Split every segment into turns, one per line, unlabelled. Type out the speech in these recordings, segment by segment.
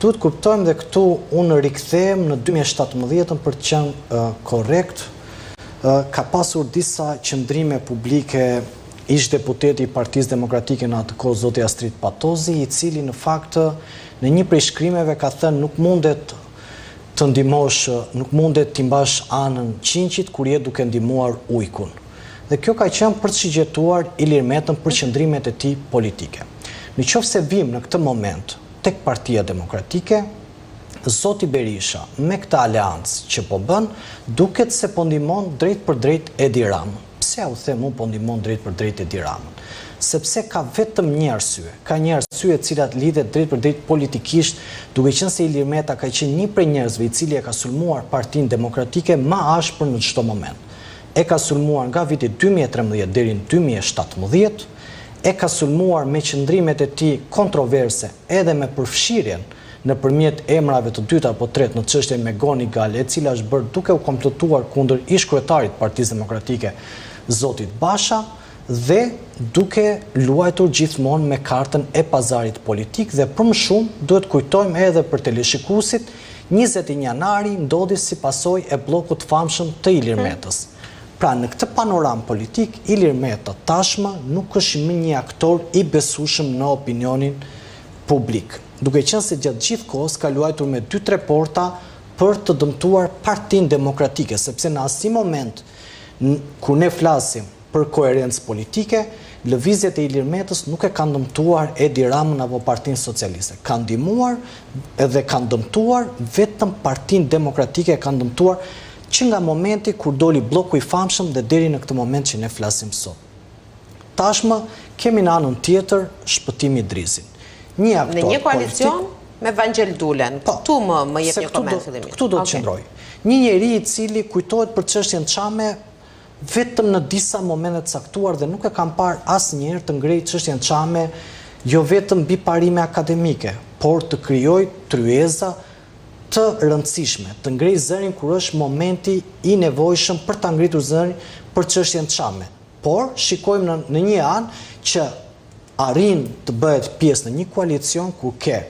Duhet kuptojmë dhe këtu unë rikthehem në 2017 për të qenë korrekt. Ka pasur disa qëndrime publike ish deputeti i Partisë Demokratike në atë kohë zoti Astrid Patozi, i cili në fakt në një prej shkrimeve ka thënë nuk mundet të ndihmosh, nuk mundet të mbash anën qinqit kur je duke ndihmuar ujkun. Dhe kjo ka qenë për të shigjetuar Ilir Metën për qëndrimet e tij politike. Në qoftë se vim në këtë moment tek Partia Demokratike, zoti Berisha me këtë aleancë që po bën, duket se po ndihmon drejt për drejt Edi Ramën. Pse u them unë po ndihmon drejt për drejt Edi Ramën? Sepse ka vetëm një arsye. Ka një arsye e cila lidhet drejt për drejt politikisht, duke qenë se Ilir Meta ka qenë një prej njerëzve i cili e ka sulmuar Partinë Demokratike më ashpër në çdo moment. E ka sulmuar nga viti 2013 deri në 2017, e ka sulmuar me qëndrimet e tij kontroverse edhe me përfshirjen nëpërmjet emrave të dyta apo tret në çështjen me Goni Gale, e cila është bërë duke u komplotuar kundër ish-kryetarit të Partisë Demokratike, zotit Basha, dhe duke luajtur gjithmonë me kartën e pazarit politik. Dhe për më shumë duhet kujtojmë edhe për teleshikuesit, 21 janari ndodhi si pasojë e bllokut famshëm të Ilir Metës. Pra në këtë panoram politik, Ilir Meta tashmë nuk është më një aktor i besueshëm në opinionin publik, duke qenë se gjatë gjithë kohës ka luajtur me 2-3 porta për të dëmtuar Partinë Demokratike, sepse në asnjë moment kur ne flasim për koherencë politike, lëvizjet e Ilir Metës nuk e kanë dëmtuar Edi Ramën apo Partinë Socialiste. Kanë ndihmuar edhe kanë dëmtuar vetëm Partinë Demokratike, kanë dëmtuar që nga momenti kur doli bloku i famshëm dhe deri në këtë moment që ne flasim sot. Tashmë kemi në anën tjetër shpëtimi Drizin. Një aktor
në një koalicion me Vangel Dulen. Këtu më jep një koment fillimisht.
Këtu do të qëndroj. Një njeri i cili kujtohet për çështjen Çame vetëm në disa momente të caktuar dhe nuk e kam parë asnjëherë të ngrejë çështjen Çame jo vetëm mbi parime akademike, por të krijojë tryeza të rëndësishme, të ngrej zërin kur është momenti i nevojshëm për ta ngritur zërin për çështjen Çame. Por shikojmë në një anë që arrin të bëhet pjesë në një koalicion ku ke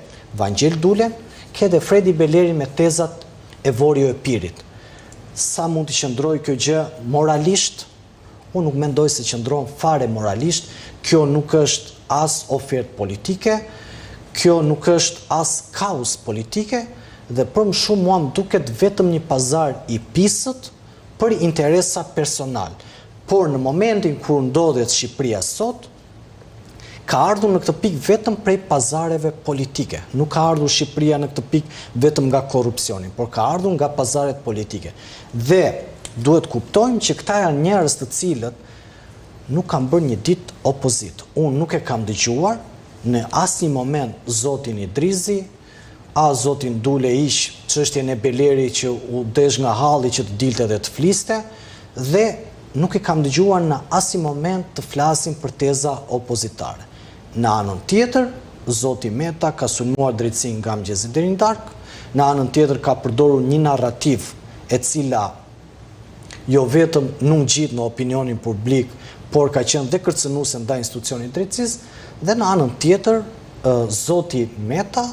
Vangel Dulen, ke dhe Fredi Beleri me tezat e Vorio e Pirit. Sa mund të qëndrojë kjo gjë moralisht? Unë nuk mendoj se qëndron fare moralisht. Kjo nuk është as ofertë politike, kjo nuk është as kaos politike, dhe për më shumë mua më duket vetëm një pazar i pisët për interesa personal. Por në momentin kur ndodhet Shqipëria sot, ka ardhur në këtë pikë vetëm prej pazareve politike. Nuk ka ardhur Shqipëria në këtë pikë vetëm nga korrupsioni, por ka ardhur nga pazaret politike. Dhe duhet kuptojmë që këta janë njerëz të cilët nuk kanë bërë një ditë opozit. Unë nuk e kam dëgjuar në asnjë moment zotin Idrizi, a zotin Dule ish çështjen e Beleri që u desh nga halli që të dilte dhe të fliste, dhe nuk e kam dëgjuar në asnjë moment të flasin për teza opozitare. Në anën tjetër, zoti Meta ka sulmuar drejtësinë nga mëngjesi deri në darkë, në anën tjetër ka përdorur një narrativ e cila jo vetëm nuk gjit në opinionin publik, por ka qenë dhe kërcënuese ndaj institucionit drejtësisë, dhe në anën tjetër, zoti Meta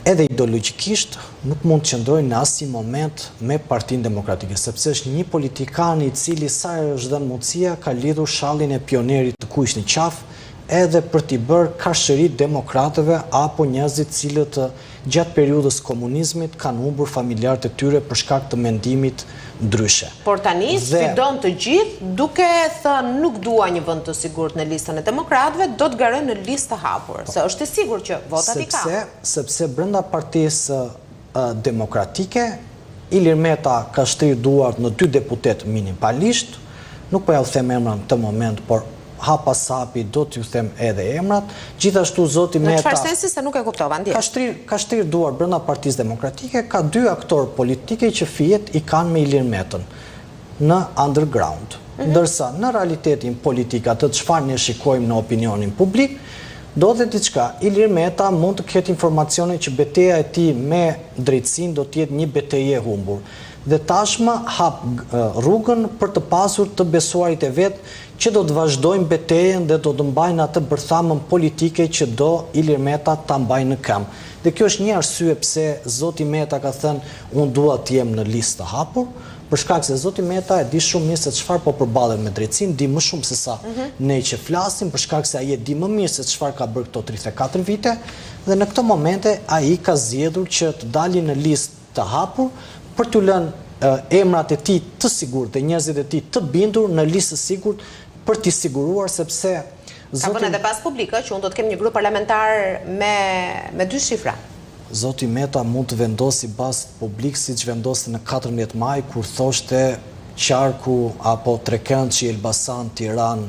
edhe ideologjikisht nuk mund të qëndrojë në asnjë moment me Partinë Demokratike, sepse është një politikan i cili sa herë është dhënë mundësia ka lidhur shallin e pionerit të kuq në qafë edhe për t'i bërë kashëri demokratëve apo njerëzit cilët gjatë periudhës komunizmit kanë humbur familjarët e tyre për shkak të mendimit ndryshe.
Por tani sfidon të gjithë duke thënë nuk dua një vend të sigurt në listën e demokratëve, do të garoj në listë të hapur, se është e sigurt që votat i ka.
Sepse brenda Partisë Demokratike, Ilir Meta ka shtrirë duart në 2 deputet minimalisht, nuk po ja u them emrat në këtë moment, por hapa sapi do t'ju them edhe emrat. Gjithashtu zoti Meta...
Në çfarë sensi se nuk e kuptova ndjes?
Ka shtrirë duar brenda Partisë Demokratike, ka 2 aktorë politike që fijet i kanë me Ilir Metën në underground. Ndërsa në realitetin politik atë çfarë ne shikojmë në opinionin publik, do dhe diçka. Ilir Meta mund të ketë informacione që betejë e tij me drejtësinë do të jetë një betejë e humbur. Dhe tashmë hap rrugën për të pasur të besuarit e vet që do të vazhdojnë betejën dhe do të mbajnë atë bërthamën politike që do Ilir Meta ta mbajë në këmbë. Dhe kjo është një arsye pse zoti Meta ka thënë unë dua të jem në listë të hapur, për shkak se zoti Meta e di shumë mirë se çfarë po përballet me drejtsinë, di më shumë se sa ne që flasim, për shkak se ai e di më mirë se çfarë ka bërë këto 34 vite, dhe në këto momente ai ka zgjedhur që të dalin në listë të hapur për t'u lënë emrat e tij të sigurt dhe njerëzit e tij të bindur në listë të sigurt për t'i siguruar, sepse
ka vënë edhe pas publikë që unë do të kem një grup parlamentar me 2 shifra.
Zoti Meta mund të vendosi bazë publik siç vendosi në 14 maj kur thoshte qarku apo Trekëndshi, Elbasan, Tiranë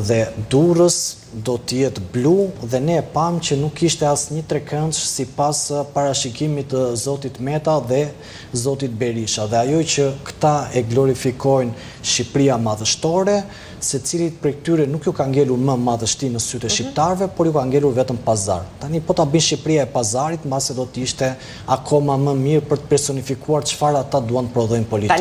dhe Durrës do të jetë blu, dhe ne e pam që nuk ishte asnjë Trekëndsh sipas parashikimit të zotit Meta dhe zotit Berisha. Dhe ajo që këta e glorifikojnë Shqipëria madhështore, secilit prej këtyre nuk ju ka ngelur më madhështi në sytë e shqiptarëve, por ju ka ngelur vetëm pazar. Tani po ta bëjnë Shqipëria e pazarit, mbase do të ishte akoma më mirë për të personifikuar çfarë ata duan të prodhojnë politik.